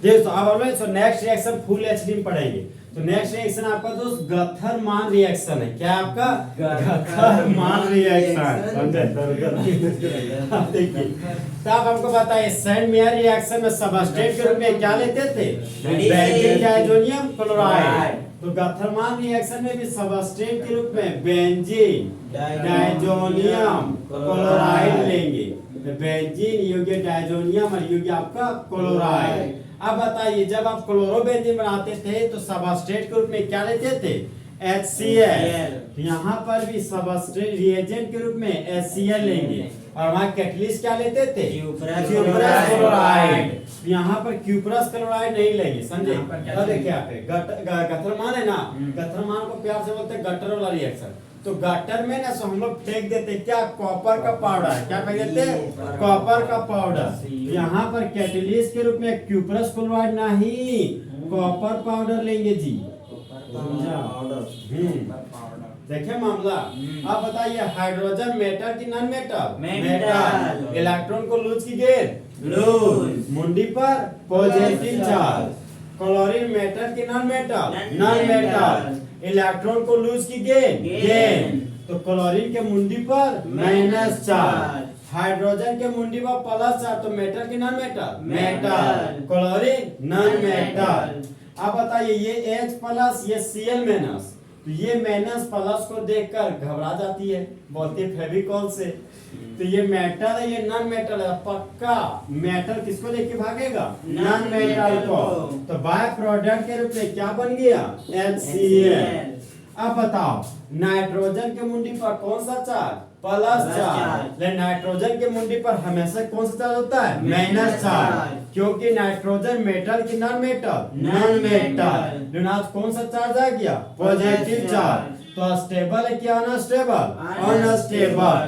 देखो अब हम तो नेक्स्ट रिएक्शन फुल एचडी में पढ़ेंगे। तो नेक्स्ट रिएक्शन आपका दोस्त गथरमान रिएक्शन है। क्या आपका गथरमान रिएक्शन समझे? देखिए तो आप हमको बताइए सेंट मेयर रिएक्शन में सबस्ट्रेट के रूप में क्या लेते थे? Benzene diazonium chloride. तो गथरमान रिएक्शन में भी सबस्ट्रेट के रूप में बेंजीन डायजोनियम क्लोराइड लेंगे। तो बेंजीन योग्य डायजोनियम और योग्य आपका क्लोराइड। अब बताइए जब आप क्लोरोबेंजीन बनाते थे तो सबस्ट्रेट के रूप में क्या लेते थे? HCl। यहाँ पर भी सबस्ट्रेट रिएजेंट के रूप में HCl लेंगे और वहाँ कैटलिस्ट क्या लेते थे? Cuprous chloride. यहाँ पर क्यूप्रस क्लोराइड नहीं लेंगे समझे? तो देखिए आप गथरमान है ना, गथरमान को प्यार से बोलते हैं गटर वाला रिएक्शन। तो गटर में ना हम लोग फेंक देते क्या? कॉपर का पाउडर। क्या फेंक देते? कॉपर का पाउडर। यहाँ पर कैटलिस्ट के रूप में क्यूप्रस क्लोराइड नहीं कॉपर पाउडर लेंगे जी। देखिए मामला। अब बताइए हाइड्रोजन मेटल की नॉन मेटल? मेटल। इलेक्ट्रॉन को लूज की गेंद? लूज। मुंडी पर पॉजिटिव चार्ज। क्लोरीन मेटल की non metal? Non metal. Electron को लूज की गेंद? गेंद। तो क्लोरीन के मुंडी पर माइनस चार्ज। हाइड्रोजन के मुंडी पर प्लस चार्ज। तो मेटल की non metal? Metal. Chlorine non metal. अब बताइए ये H प्लस ये Cl माइनस। तो ये माइनस प्लस को देखकर घबरा जाती है, बोलती है फेविकॉल से। तो ये मेटल है ये नॉन मेटल है, पक्का मेटल किसको लेके भागेगा? नॉन मेटल को। तो बाय प्रोडक्ट के रूप में क्या बन गया? HCl। अब बताओ नाइट्रोजन के मुंडी पर कौन सा चार्ज? Plus charge. लेकिन नाइट्रोजन के मुंडी पर हमेशा कौन सा चार्ज होता है? Minus charge. क्योंकि नाइट्रोजन मेटल की नॉन मेटल? Non metal. लेकिन कौन सा चार्ज आ गया? Positive charge. तो स्टेबल है क्या अनस्टेबल? अनस्टेबल।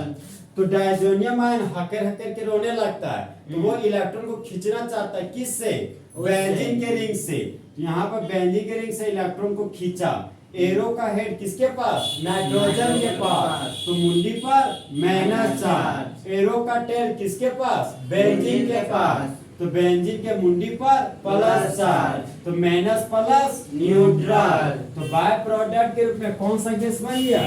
तो डायजोनियम आयन हकर हकर के रोने लगता है। तो वो इलेक्ट्रॉन को खींचना चाहता है किससे? बेंजीन के रिंग से। यहाँ पर बेंजीन के रिंग से इलेक्ट्रॉन को खींचा। एरो का हेड किसके पास? नाइट्रोजन के पास। तो मुंडी पर माइनस चार्ज। एरो का टेल किसके पास? बेंजीन के पास। तो बेंजीन के मुंडी पर प्लस चार्ज। तो माइनस प्लस न्यूट्रल। तो बाय प्रोडक्ट के रूप में कौन सा गैस बन गया?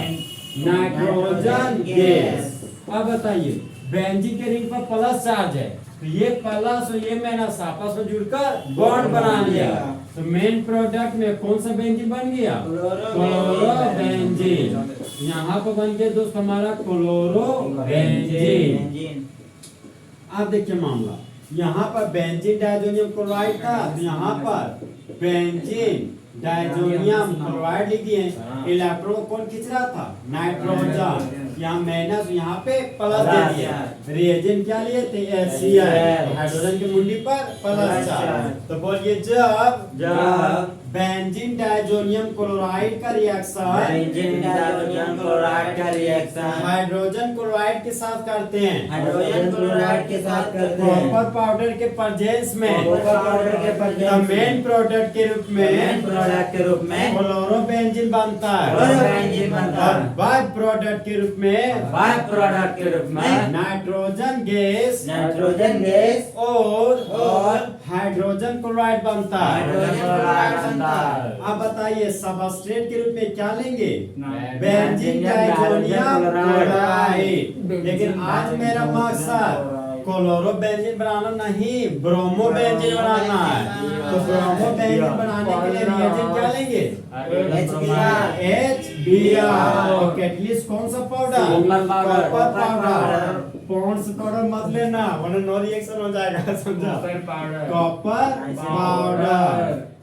Nitrogen gas. अब बताइए बेंजीन के रिंग पर प्लस चार्ज है तो ये प्लस और ये माइनस आपस में जुड़कर बॉन्ड बना लिया। तो मेन प्रोडक्ट में कौन सा बेंजीन बन गया? क्लोरोबेंजीन। यहाँ पर बन गया दोस्त हमारा क्लोरोबेंजीन। अब देखिए मामला यहाँ पर बेंजीन डायजोनियम क्लोराइड था तो यहाँ पर बेंजीन डायजोनियम क्लोराइड लिख दिए। इलेक्ट्रॉन कौन खींच रहा था? नाइट्रोजन। यहाँ माइनस यहाँ पे प्लस दे दिया। रिएजेंट क्या लिए थे? HCl। हाइड्रोजन की मुंडी पर प्लस चार्ज। तो बोलिए जब बेंजीन डायजोनियम क्लोराइड का रिएक्शन हाइड्रोजन क्लोराइड के साथ करते हैं कॉपर पाउडर के प्रेजेंस में मेन प्रोडक्ट के रूप में क्लोरोबेंजीन बनता है और बाय प्रोडक्ट के रूप में नाइट्रोजन गैस और हाइड्रोजन क्लोराइड बनता है। अब बताइए सबस्ट्रेट के रूप में क्या लेंगे? Benzene diazonium chloride. लेकिन आज मेरा मकसद क्लोरोबेंजीन बनाना नहीं ब्रोमोबेंजीन बनाना है। तो ब्रोमोबेंजीन बनाने के लिए रिएजेंट क्या लेंगे? HBr। और कैटलिस्ट कौन सा powder? Copper powder. Pond's powder मत लेना वरना नो रिएक्शन हो जाएगा समझा? Copper powder.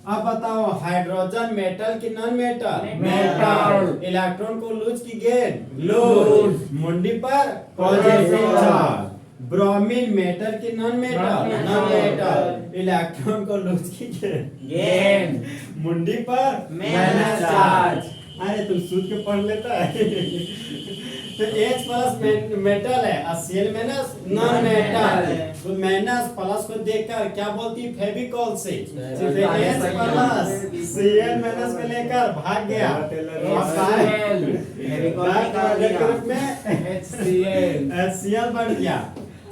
अब बताओ हाइड्रोजन मेटल की नॉन मेटल? मेटल। इलेक्ट्रॉन को लूज की गेंद? लूज। मुंडी पर पॉजिटिव चार्ज। ब्रोमीन मेटल की non metal? Non metal. Electron को लूज की गेंद? मुंडी पर माइनस चार्ज। अरे तुम सूद के पढ़ लेता है। तो H प्लस मेटल है और Cl माइनस नॉन मेटल। तो माइनस प्लस को देखकर क्या बोलती है? फेविकॉल से H प्लस Cl माइनस को लेकर भाग गया HCl बन गया।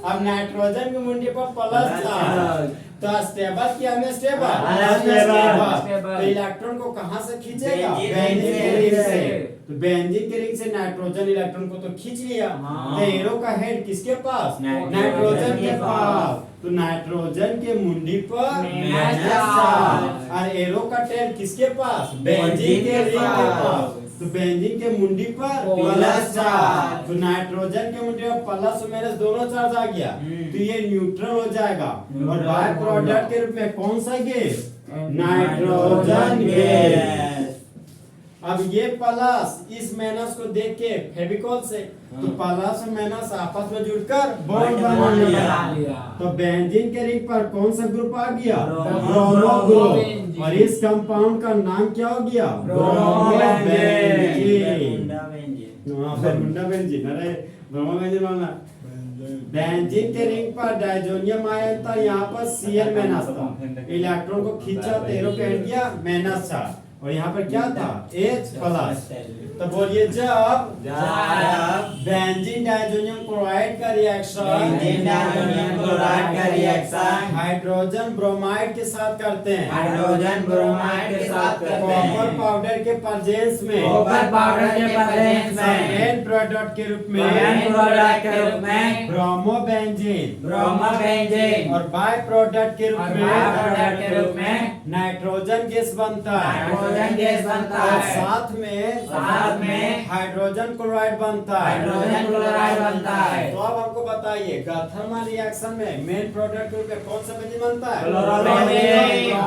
अब नाइट्रोजन की मुंडी पर प्लस चार्ज तो स्टेबल क्या में स्टेबल तो इलेक्ट्रॉन को कहां से खींचेगा बेंजीन के रिंग से तो बेंजीन के रिंग से नाइट्रोजन इलेक्ट्रॉन को तो खींच लिया तो एरो का हेड किसके पास नाइट्रोजन के पास तो नाइट्रोजन के मुंडी पर -4 और एरो का टेल किसके पास बेंजीन के रिंग के पास तो बेंजीन के मुंडी पर +4 तो नाइट्रोजन के मुंडी पर प्लस और माइनस दोनों चार्ज आ गया तो ये न्यूट्रल हो जाएगा और बाय प्रोडक्ट के रूप में कौन सा गैस नाइट्रोजन गैस अब ये प्लस इस माइनस को देख के फेविकॉल से तो प्लस और माइनस आपस में जुड़कर बॉन्ड बना लिया तो बेंजीन के रिंग पर कौन सा ग्रुप आ गया ब्रोमो ग्रुप और इस कंपाउंड का नाम क्या हो गया ब्रोमो बेंजीन मुंडा बेंजीन अरे ब्रोमो बेंजीन वाला बेंजीन के रिंग पर डायजोनियम आयन था यहाँ पर Cl माइनस था इलेक्ट्रॉन को खींचा तो एरो का एंड किया -4 और यहाँ पर क्या था H प्लस तो बोलिए जब बेंजीन डायजोनियम क्लोराइड का रिएक्शन हाइड्रोजन ब्रोमाइड के साथ करते हैं कॉपर पाउडर के प्रेजेंस में मेन प्रोडक्ट के रूप में ब्रोमो बेंजीन और बाय प्रोडक्ट के रूप में नाइट्रोजन गैस बनता है और साथ में हाइड्रोजन क्लोराइड बनता है तो अब हमको बताइए थर्मल रिएक्शन में मेन प्रोडक्ट के रूप में कौन सा बेंजीन बनता है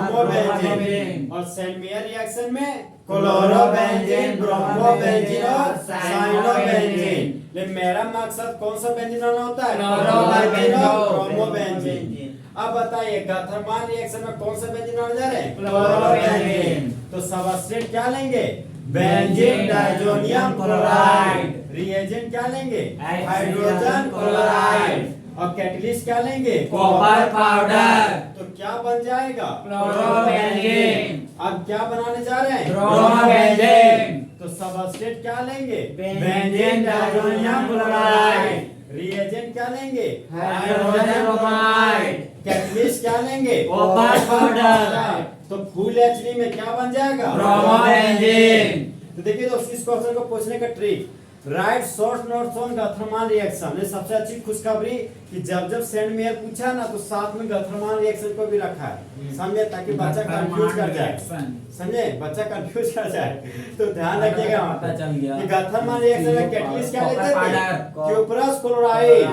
ब्रोमोबेंजीन और सेंटमेयर रिएक्शन में क्लोरोबेंजीन ब्रोमोबेंजीन और साइनोबेंजीन लेकिन मेरा मकसद कौन सा बेंजीन बनाना होता है क्लोरोबेंजीन और ब्रोमोबेंजीन अब बताइए थर्मल रिएक्शन में कौन सा बेंजीन बनाने जा रहे हैं क्लोरोबेंजीन तो सबस्ट्रेट क्या लेंगे बेंजीन डायजोनियम क्लोराइड रिएजेंट क्या लेंगे हाइड्रोजन क्लोराइड और कैटलिस्ट क्या लेंगे कॉपर पाउडर तो क्या बन जाएगा क्लोरोबेंजीन अब क्या बनाने जा रहे हैं ब्रोमोबेंजीन तो सबस्ट्रेट क्या लेंगे बेंजीन डायजोनियम क्लोराइड रिएजेंट क्या लेंगे हाइड्रोजन क्लोराइड कैटलिस्ट क्या लेंगे कॉपर पाउडर तो फुल एचडी में क्या बन जाएगा ब्रोमोबेंजीन तो देखिए दोस्तों इस क्वेश्चन को पूछने का trick right short notes on thermal reaction ये सबसे अच्छी खुशखबरी कि जब सेंडमेयर पूछा ना तो साथ में थर्मल रिएक्शन को भी रखा है समझे ताकि बच्चा कंफ्यूज कर जाए समझे बच्चा कंफ्यूज कर जाए तो ध्यान रखिएगा कि थर्मल रिएक्शन में कैटलिस्ट क्या लेते थे क्यूप्रस क्लोराइड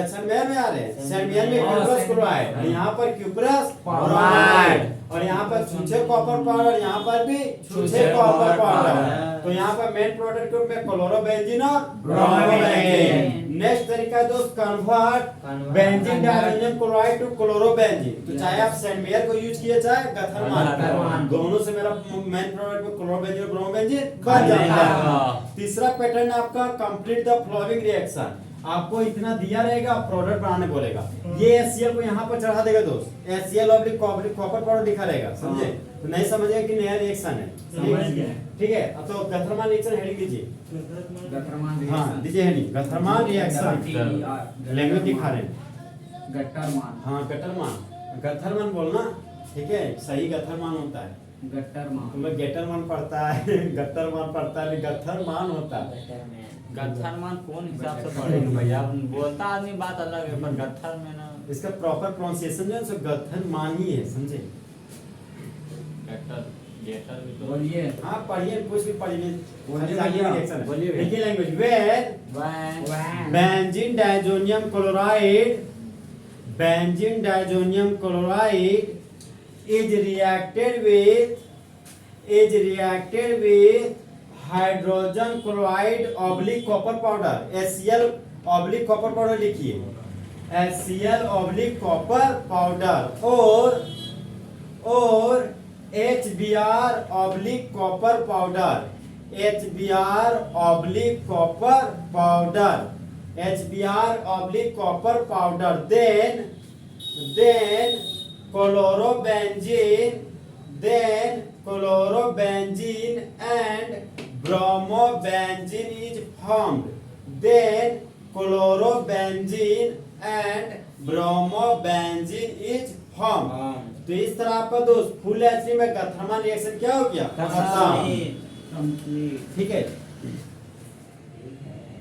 सेंडमेयर में आ रहे हैं सेंडमेयर में क्यूप्रस क्लोराइड यहाँ पर क्यूप्रस क्लोराइड और यहाँ पर छुछे कॉपर पाउडर यहाँ पर भी छुछे कॉपर पाउडर तो यहाँ पर मेन प्रोडक्ट में क्लोरोबेंजीन और ब्रोमोबेंजीन नेक्स्ट तरीका दोस्त convert benzene diazonium chloride to chlorobenzene तो चाहे आप सेंडमेयर को यूज किए चाहे थर्मल दोनों से मेरा मेन प्रोडक्ट में क्लोरोबेंजीन और ब्रोमोबेंजीन बन जाता है तीसरा पैटर्न आपका कंप्लीट द फ्लोइंग रिएक्शन आपको इतना दिया रहेगा प्रोडक्ट बनाने बोलेगा ये HCl को यहाँ पर चढ़ा देगा दोस्त HCl और कॉपर पाउडर दिखा रहेगा समझे तो नहीं समझेगा कि नया रिएक्शन है ठीक है अब तो थर्मल रिएक्शन हेडिंग दीजिए हाँ दीजिए हेडिंग थर्मल रिएक्शन लैंग्वेज दिखा रहे हैं गट्टरमान हाँ गट्टरमान बोलना ठीक है सही गट्टरमान होता है गट्टरमान तुम लोग गेटरमान पढ़ता है गट्टरमान पढ़ता है गट्टरमान होता है गट्ठरमान कौन हिसाब से पढ़ेंगे भैया बोलता आदमी बात अलग है पर गट्ठर में ना इसका प्रॉपर प्रोनाउंसिएशन जो है सो गट्ठरमान ही है समझे गट्ठर गेटर भी तो बोलिए हाँ पढ़िए कुछ भी पढ़िए बोलिए देखिए language where benzene diazonium chloride is reacted with hydrogen chloride oblique copper powder HCl oblique copper powder लिखिए HCl ऑब्लिक कॉपर पाउडर और HBr oblique copper powder HBr oblique copper powder HBr oblique copper powder then chlorobenzene and bromobenzene is formed. Then chlorobenzene and bromobenzene is form. तो इस तरह आपका दोस्त full acid में का thermal reaction क्या हो गया? खत्म। कंप्लीट। ठीक है।